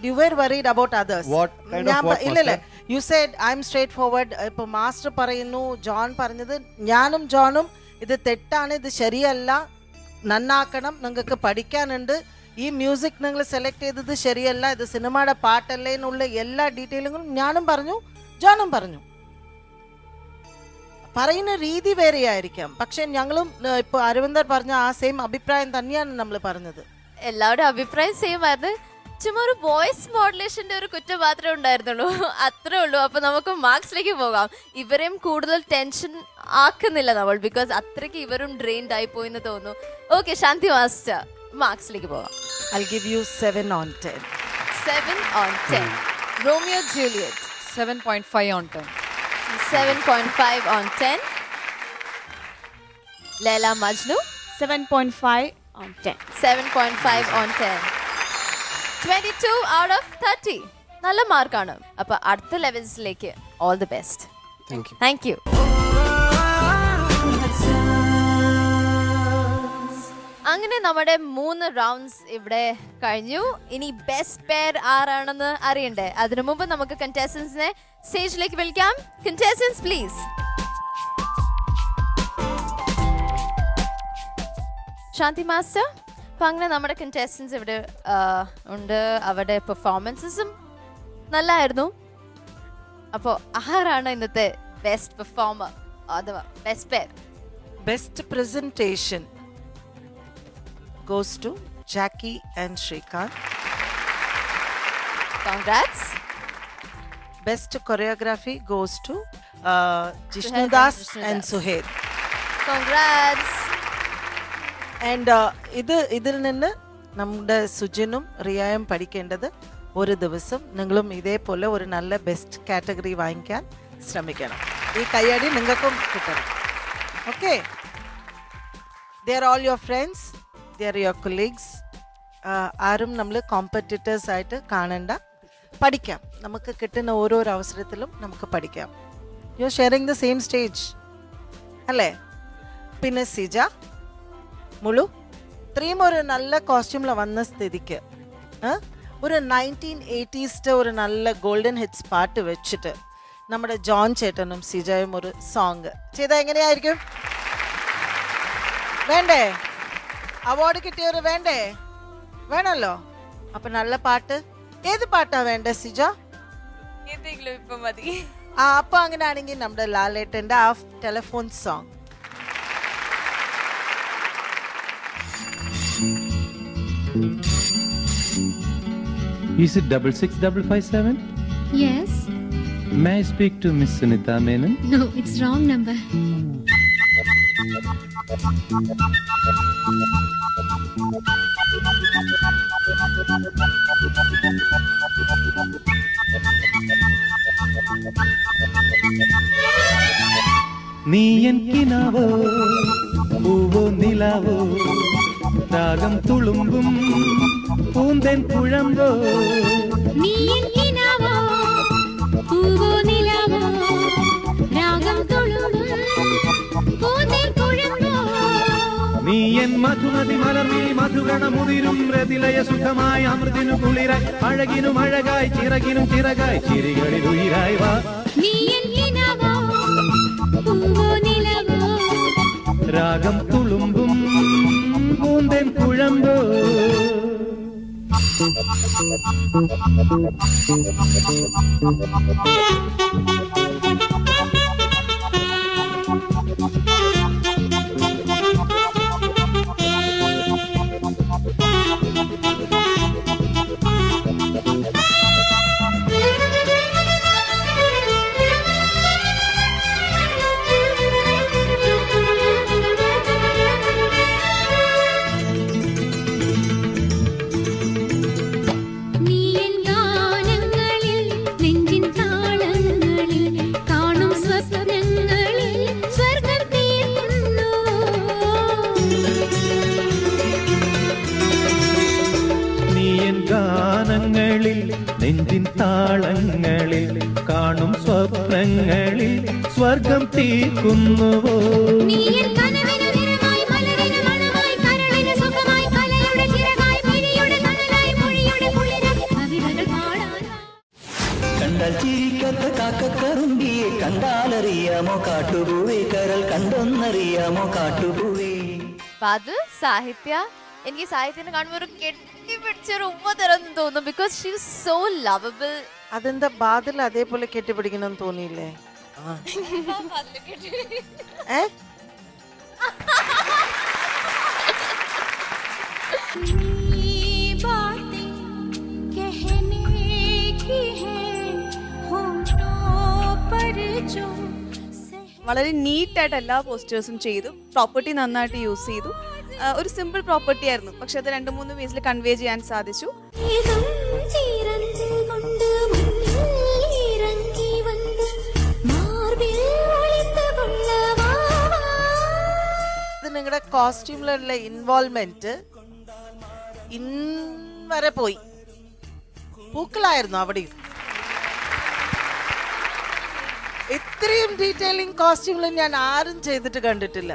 you were worried about others. What kind of what? ഇല്ല you said I'm straightforward. ഇപ്പോൾ master പറയുന്നു John പറഞ്ഞത് ഞാനും ജോണും ഇത് തെറ്റാണ് ഇത് ശരിയല്ല നന്നാക്കണം നിങ്ങൾക്ക് പഠിക്കാനുണ്ട് ഈ മ്യൂസിക് നിങ്ങൾ സെലക്ട് ചെയ്തത് ശരിയല്ല ഇത് സിനിമയുടെ പാട്ടല്ലേ എന്നുള്ള എല്ലാ ഡീറ്റെയിലുകളും ഞാനും പറഞ്ഞു ജോണും പറഞ്ഞു പറയുന്ന രീതി വേറെയായിരിക്കാം പക്ഷെ ഞങ്ങളും ഇപ്പൊ അരവിന്ദർ പറഞ്ഞ ആ സെയിം അഭിപ്രായം തന്നെയാണ് നമ്മൾ പറഞ്ഞത് എല്ലാവരുടെ അഭിപ്രായം സെയിം ആയിരുന്നു ചുമ്മാ ഒരു വോയിസ് മോഡുലേഷന്റെ ഒരു കുറ്റം മാത്രമേ ഉണ്ടായിരുന്നുള്ളൂ അത്രേ ഉള്ളൂ അപ്പൊ നമുക്ക് മാർക്സിലേക്ക് പോകാം ഇവരെയും കൂടുതൽ ടെൻഷൻ ആക്കുന്നില്ല നമ്മൾ ബിക്കോസ് അത്രയ്ക്ക് ഇവരും ഡ്രെയിൻഡ് ആയി പോയെന്ന് തോന്നുന്നു ഓക്കെ ശാന്തി മാസ്റ്റർ മാർക്സിലേക്ക് പോകാം I'll give you 7 on 10 7 on 10 Romeo Juliet 7.5 on 10 7.5 on 10 Laila Majnu 7.5 on 10 7.5 on 10 22 out of 30 നല്ല മാർക്കാണ് അപ്പൊ അടുത്ത ലെവൽസിലേക്ക് all the best thank you അങ്ങനെ നമ്മുടെ 3 റൗണ്ട്സ് ഇവിടെ കഴിഞ്ഞു ഇനി ബെസ്റ്റ് പെയർ ആരാണെന്ന് അറിയണ്ടേ അതിനു മുമ്പ് നമുക്ക് കണ്ടസ്റ്റന്റ്സിനെ സ്റ്റേജിലേക്ക് വിളിക്കാം കണ്ടസ്റ്റന്റ്സ് പ്ലീസ് ശാന്തി മാസ്റ്റർ അപ്പൊ അങ്ങനെ നമ്മുടെ കണ്ടസ്റ്റന്റ്സ് ഇവിടെ ഉണ്ട് അവരുടെ പെർഫോമൻസസും നല്ലായിരുന്നു അപ്പോൾ ആരാണ് ഇന്നത്തെ ബെസ്റ്റ് പെർഫോമർ അഥവാ best pair best presentation goes to Jackie and Shrikant. Congrats. Best choreography goes to Jishnudas and Suhed. Congrats. And ഇതിൽ നിന്ന് നമ്മുടെ സുജിനും റിയയും പഠിക്കേണ്ടത് ഒരു ദിവസം നിങ്ങളും ഇതേപോലെ ഒരു നല്ല ബെസ്റ്റ് കാറ്റഗറി വാങ്ങിക്കാൻ ശ്രമിക്കണം ഈ കയ്യടി നിങ്ങൾക്കും കിട്ടണം okay they are all your friends they are your colleagues ആരും നമ്മൾ കോമ്പറ്റീറ്റേഴ്സ് ആയിട്ട് കാണണ്ട പഠിക്കാം നമുക്ക് കിട്ടുന്ന ഓരോരോ അവസരത്തിലും നമുക്ക് പഠിക്കാം you are sharing the same stage അല്ലേ പിന്നെ സിജ മുളു ഇത്രയും ഒരു നല്ല കോസ്റ്റ്യൂമിൽ വന്ന സ്ഥിതിക്ക് ഒരു 1980s ഒരു നല്ല ഗോൾഡൻ ഹിറ്റ്സ് പാട്ട് വെച്ചിട്ട് നമ്മുടെ ജോൺ ചേട്ടനും സിജയും ഒരു സോങ് ചെയ്താൽ എങ്ങനെയായിരിക്കും വേണ്ടേ അവാർഡ് കിട്ടിയവർ വേണ്ടേ വേണല്ലോ അപ്പൊ നല്ല പാട്ട് ഏത് പാട്ടാ വേണ്ടേ സിജ ഏതെങ്കിലും ഇപ്പൊ മതി അപ്പൊ അങ്ങനെയാണെങ്കിൽ നമ്മുടെ ലാലേട്ടന്റെ ആ telephone song Is it 66557? Yes. May I speak to Miss Sunita Menon? No, it's wrong number. നീയൻ കിനാവോ പൂവോ നിലാവോ രാഗം തുളുമ്പും പൂന്തൻ കുഴമ്പോ നീയൻ കിനാവോ പൂവോ നിലാവോ രാഗം തുളുമ്പും പൂന്തൻ കുഴമ്പോ നീയൻ മധുമതി മലർമിഴി മധുഗണമുതിരും രതിലയ സുഖമായി അമൃതിനു കുളിരായി അഴകിനും അഴകായി ചിറകിനും ചിറകായി ചിരികളിൽ ഉയിരായി വാ നീയൻ കിനാവോ പൂവോ നിലാവോ രാഗം തുളുമ്പും പൂന്തൻ കുഴമ്പോ നീയൻ ഗാനങ്ങളിൽ നെഞ്ചിൻ താളങ്ങളിൽ കാണും നെഞ്ചിൻ താളങ്ങളിൽ കാണും സ്വപ്നങ്ങളിൽ സ്വർഗം തീർക്കുന്നുവോ കണ്ടാൽ ചിരിക്കാത്ത കാക്കക്കറുമ്പിയെ കണ്ടാലറിയാമോ കാട്ടുപൂവേ കരൾ കണ്ടൊന്നറിയാമോ കാട്ടുപൂവേ. ബാദൽ സാഹിത്യ എനിക്ക് സാഹിത്യനെ കാണുമ്പോൾ ഒരു കെട്ടിപ്പിടിച്ചൊരു ഉമ്മ തരുമെന്ന് തോന്നുന്നു. Because she is so lovable. അതെന്താ ബാദൽ അതേപോലെ കെട്ടിപ്പിടിക്കണം തോന്നിയില്ലേ? വളരെ നീറ്റായിട്ട് എല്ലാ പോസ്റ്റേഴ്സും ചെയ്തു. പ്രോപ്പർട്ടി നന്നായിട്ട് യൂസ് ചെയ്തു. ഒരു സിമ്പിൾ പ്രോപ്പർട്ടി ആയിരുന്നു, പക്ഷെ അത് 2-3 വേസിൽ കൺവേ ചെയ്യാൻ സാധിച്ചു. നിങ്ങളുടെ കോസ്റ്റ്യൂമിലുള്ള ഇൻവോൾവ്മെന്റ് വരെ പോയി. പൂക്കളായിരുന്നു അവിടെയും. ഇത്രയും ഡീറ്റെയിലിംഗ് കോസ്റ്റ്യൂമിൽ ഞാൻ ആരും ചെയ്തിട്ട് കണ്ടിട്ടില്ല.